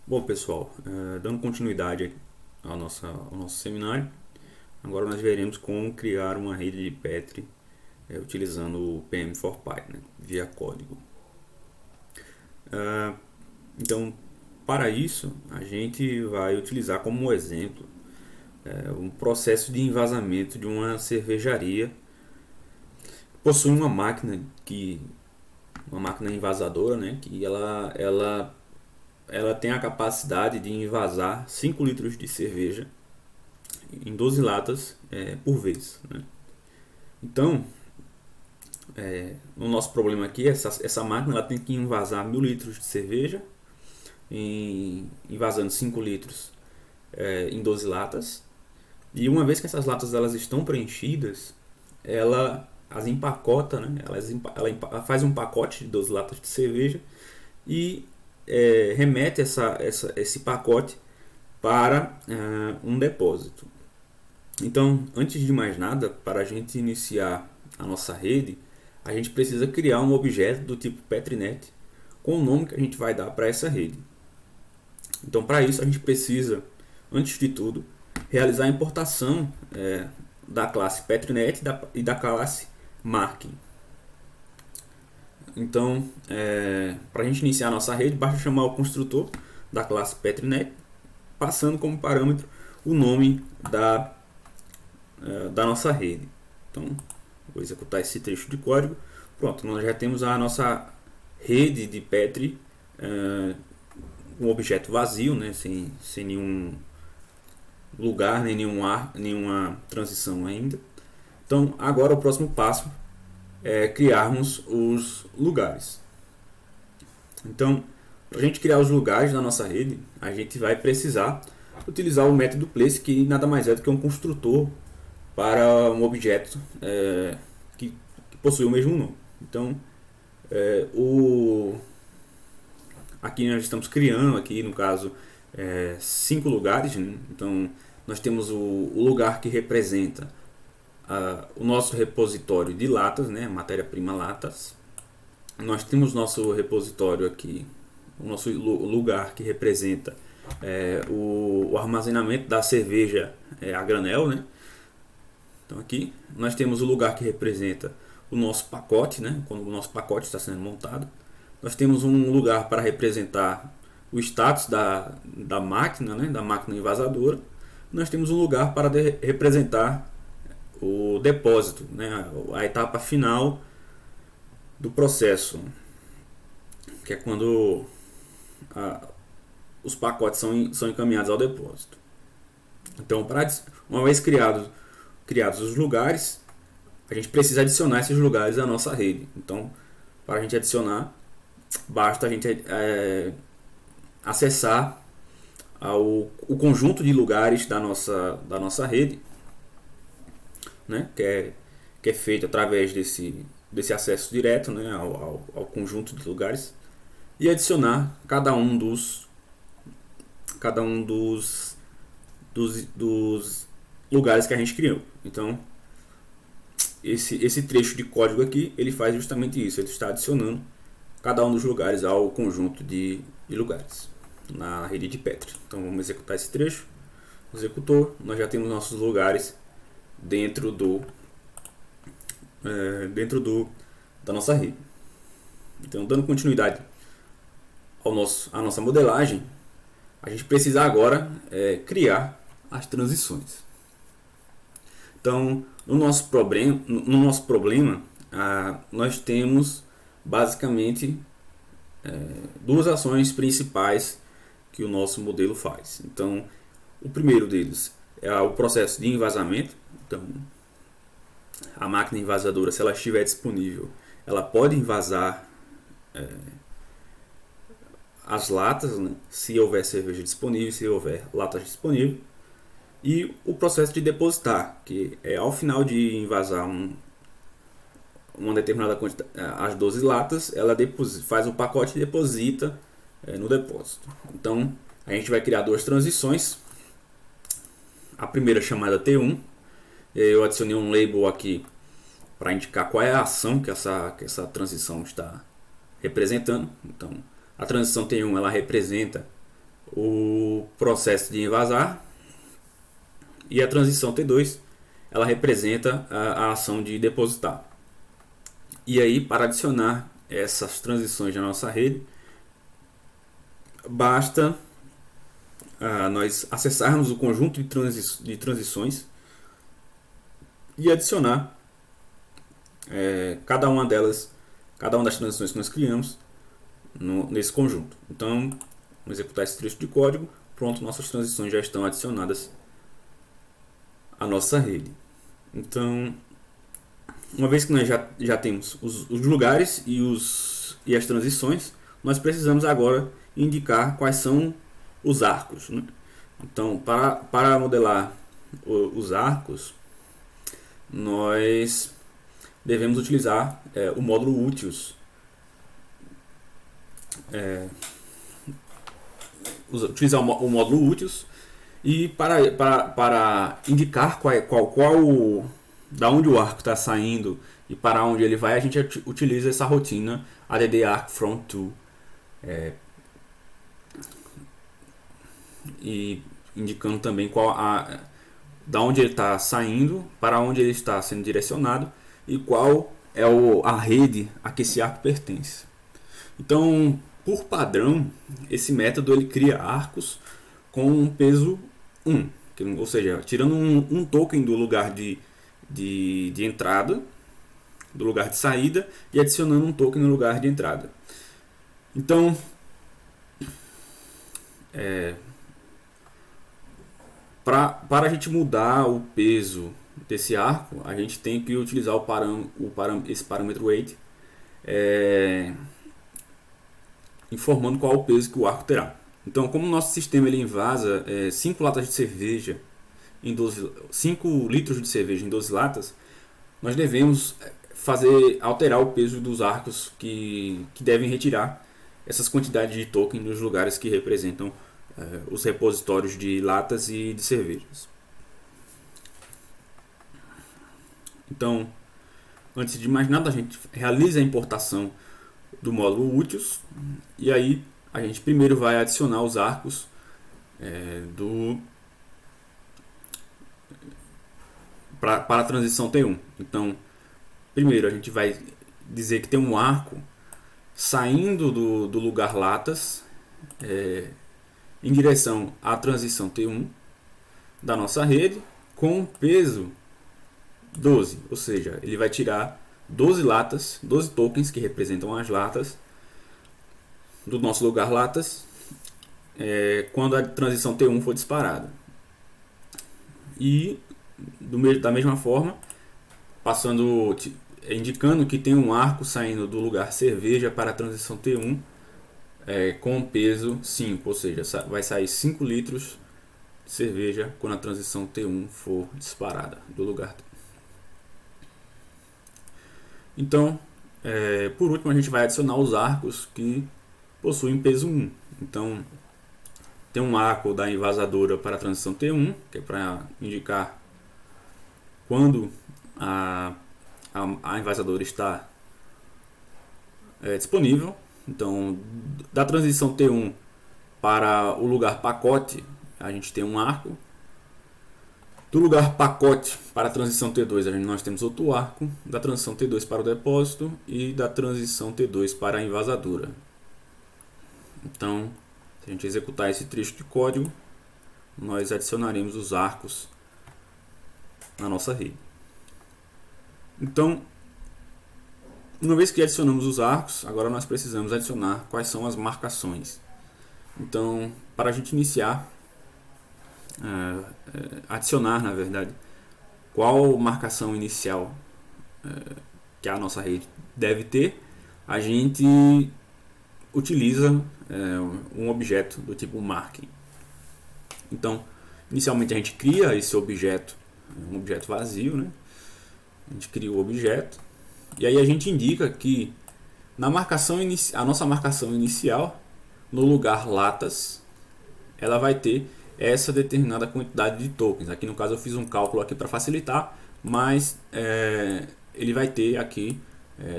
Bom, pessoal, dando continuidade ao nosso seminário, agora nós veremos como criar uma rede de Petri utilizando o PM4Py, né, via código. Ah, então, para isso, a gente vai utilizar como exemplo um processo de envasamento de uma cervejaria que possui uma máquina envasadora, né, que ela tem a capacidade de envasar 5 litros de cerveja em 12 latas por vez, né? Então, o nosso problema aqui é essa máquina ela tem que envasar 1.000 litros de cerveja, envasando 5 litros em 12 latas. E uma vez que essas latas elas estão preenchidas, ela as empacota, né? Ela faz um pacote de 12 latas de cerveja e remete esse pacote para um depósito. Então, antes de mais nada, para a gente iniciar a nossa rede, a gente precisa criar um objeto do tipo PetriNet com o nome que a gente vai dar para essa rede. Então, para isso, a gente precisa, antes de tudo, realizar a importação da classe PetriNet e da classe Marking. Então, para a gente iniciar a nossa rede, basta chamar o construtor da classe PetriNet, passando como parâmetro o nome da nossa rede. Então, vou executar esse trecho de código. Pronto, nós já temos a nossa rede de Petri, um objeto vazio, né, sem nenhum lugar, nem nenhuma transição ainda. Então, agora o próximo passo é criarmos os lugares. Então, para a gente criar os lugares da nossa rede, a gente vai precisar utilizar o método place, que nada mais é do que um construtor para um objeto que possui o mesmo nome. Então, aqui nós estamos criando, aqui no caso, 5 lugares. Né? Então, nós temos o lugar que representa o nosso repositório de latas, né? Matéria-prima latas. Nós temos nosso repositório aqui, o nosso lugar que representa o armazenamento da cerveja a granel, né? Então aqui nós temos o lugar que representa o nosso pacote, né? Quando o nosso pacote está sendo montado. Nós temos um lugar para representar o status da máquina, né? Da máquina envasadora. Nós temos um lugar para representar o depósito, né? A etapa final do processo, que é quando os pacotes são encaminhados ao depósito. Então, uma vez criados os lugares, a gente precisa adicionar esses lugares à nossa rede. Então, para a gente adicionar, basta a gente acessar o conjunto de lugares da nossa rede, né, que é feito através desse acesso direto, né, ao conjunto de lugares, e adicionar cada um dos lugares que a gente criou. Então, esse trecho de código aqui, ele faz justamente isso. Ele está adicionando cada um dos lugares ao conjunto de lugares na rede de Petri. Então, vamos executar esse trecho. Executor, nós já temos nossos lugares dentro da nossa rede. Então, dando continuidade à nossa modelagem, a gente precisa agora criar as transições. Então, no nosso problema nós temos basicamente duas ações principais que o nosso modelo faz. Então, o primeiro deles é o processo de envasamento. Então, a máquina envasadora, se ela estiver disponível, ela pode envasar as latas, né? Se houver cerveja disponível, se houver latas disponíveis. E o processo de depositar, que é ao final de envasar uma determinada quantidade, as 12 latas, ela faz o pacote e deposita no depósito. Então, a gente vai criar duas transições. A primeira chamada T1. Eu adicionei um label aqui para indicar qual é a ação que essa transição está representando. Então, a transição T1 ela representa o processo de envasar, e a transição T2 ela representa a ação de depositar. E aí, para adicionar essas transições na nossa rede, basta nós acessarmos o conjunto de transições e adicionar cada uma das transições que nós criamos nesse conjunto. Então, vamos executar esse trecho de código. Pronto, nossas transições já estão adicionadas à nossa rede. Então, uma vez que nós já temos os lugares e as transições, nós precisamos agora indicar quais são os arcos, né? Então, para modelar os arcos, nós devemos utilizar o módulo úteis. Utilizar o módulo úteis, e para indicar da onde o arco está saindo e para onde ele vai, a gente utiliza essa rotina add arc from to, e indicando também da onde ele está saindo, para onde ele está sendo direcionado e qual é a rede a que esse arco pertence. Então, por padrão, esse método ele cria arcos com um peso 1, ou seja, tirando um token do lugar de entrada, do lugar de saída, e adicionando um token no lugar de entrada. Então, para a gente mudar o peso desse arco, a gente tem que utilizar esse parâmetro weight, informando qual o peso que o arco terá. Então, como o nosso sistema ele invasa 5 latas de cerveja 5 litros de cerveja em 12 latas, nós devemos alterar o peso dos arcos que devem retirar essas quantidades de token nos lugares que representam os repositórios de latas e de cervejas. Então, antes de mais nada, a gente realiza a importação do módulo úteis, e aí a gente primeiro vai adicionar os arcos para a transição T1. Então, primeiro a gente vai dizer que tem um arco saindo do lugar latas em direção à transição T1 da nossa rede com peso 12, ou seja, ele vai tirar 12 latas, 12 tokens que representam as latas do nosso lugar latas quando a transição T1 for disparada. E da mesma forma, indicando que tem um arco saindo do lugar cerveja para a transição T1 com peso 5, ou seja, vai sair 5 litros de cerveja quando a transição T1 for disparada do lugar. Então, por último, a gente vai adicionar os arcos que possuem peso 1. Então, tem um arco da envasadora para a transição T1, que é para indicar quando a envasadora está disponível. Então, da transição T1 para o lugar pacote, a gente tem um arco. Do lugar pacote para a transição T2, nós temos outro arco. Da transição T2 para o depósito e da transição T2 para a envasadora. Então, se a gente executar esse trecho de código, nós adicionaremos os arcos na nossa rede. Então, uma vez que adicionamos os arcos, agora nós precisamos adicionar quais são as marcações. Então, para a gente iniciar, adicionar, na verdade, qual marcação inicial que a nossa rede deve ter, a gente utiliza um objeto do tipo marking. Então, inicialmente a gente cria esse objeto, um objeto vazio, né? A gente cria o objeto e aí a gente indica que a nossa marcação inicial, no lugar latas, ela vai ter essa determinada quantidade de tokens. Aqui no caso eu fiz um cálculo aqui para facilitar, mas ele vai ter aqui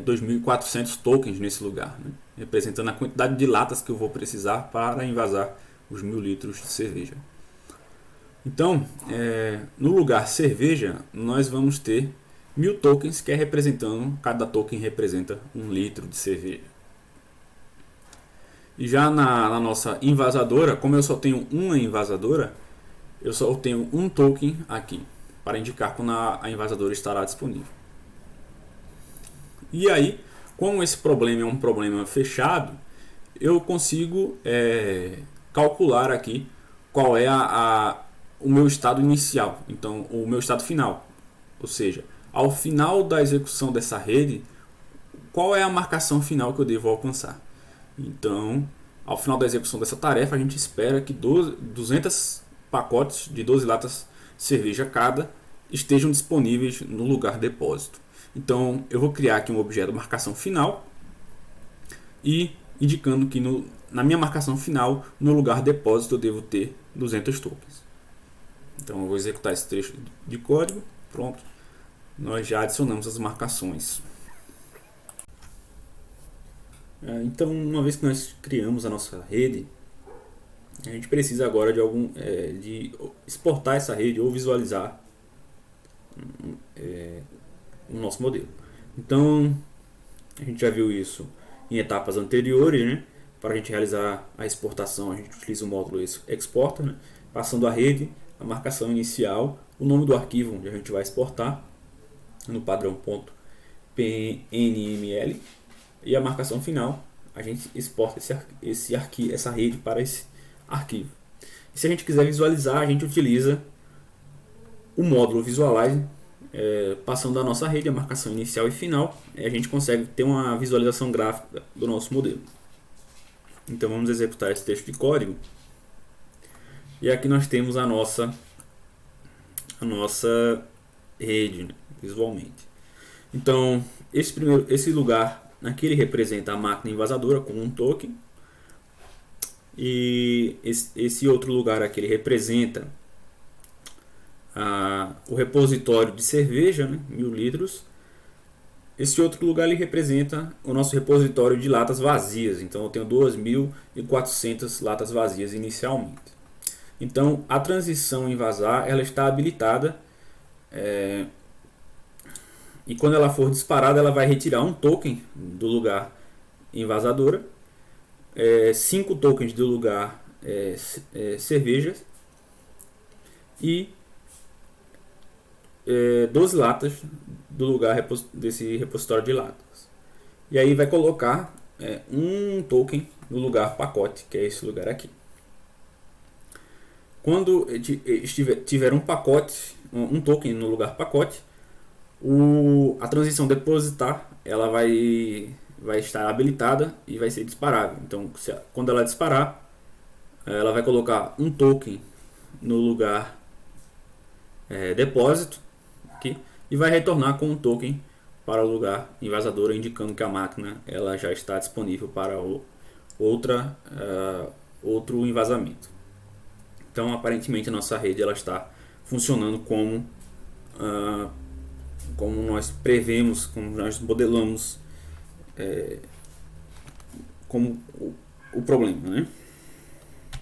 2.400 tokens nesse lugar, né? Representando a quantidade de latas que eu vou precisar para envasar os 1000 litros de cerveja. Então, no lugar cerveja, nós vamos ter 1000 tokens, que é representando, cada token representa 1 litro de cerveja. E já na nossa envasadora, como eu só tenho uma envasadora, eu só tenho um token aqui, para indicar quando a envasadora estará disponível. E aí, como esse problema é um problema fechado, eu consigo calcular aqui qual é o meu estado inicial, então o meu estado final. Ou seja, ao final da execução dessa rede, qual é a marcação final que eu devo alcançar. Então, ao final da execução dessa tarefa, a gente espera que 200 pacotes de 12 latas de cerveja cada estejam disponíveis no lugar depósito. Então, eu vou criar aqui um objeto marcação final e indicando que na minha marcação final, no lugar depósito, eu devo ter 200 tokens. Então, eu vou executar esse trecho de código. Pronto. Nós já adicionamos as marcações. Então, uma vez que nós criamos a nossa rede, a gente precisa agora de exportar essa rede ou visualizar o nosso modelo. Então, a gente já viu isso em etapas anteriores, né? Para a gente realizar a exportação, a gente utiliza o módulo exporta, né? Passando a rede, a marcação inicial, o nome do arquivo onde a gente vai exportar, no padrão .pnml, e a marcação final, a gente exporta essa rede para esse arquivo. E se a gente quiser visualizar, a gente utiliza o módulo Visualize, passando a nossa rede, a marcação inicial e final, a gente consegue ter uma visualização gráfica do nosso modelo. Então vamos executar esse texto de código. E aqui nós temos a nossa rede, né, visualmente. Então esse lugar aqui ele representa a máquina envasadora com um token. E esse outro lugar aqui ele representa o repositório de cerveja, né, 1000 litros. Esse outro lugar ele representa o nosso repositório de latas vazias. Então eu tenho 2400 latas vazias inicialmente. Então a transição envasar ela está habilitada, e quando ela for disparada ela vai retirar um token do lugar envasadora, 5 tokens do lugar cervejas e 12 latas do lugar desse repositório de latas. E aí vai colocar um token no lugar pacote, que é esse lugar aqui. Quando tiver um pacote, um token no lugar pacote, a transição depositar ela vai estar habilitada e vai ser disparável. Então, quando ela disparar, ela vai colocar um token no lugar depósito aqui, e vai retornar com um token para o lugar envasadora, indicando que a máquina ela já está disponível para outro envasamento. Então, aparentemente, a nossa rede ela está funcionando como nós prevemos, como nós modelamos como o problema, né?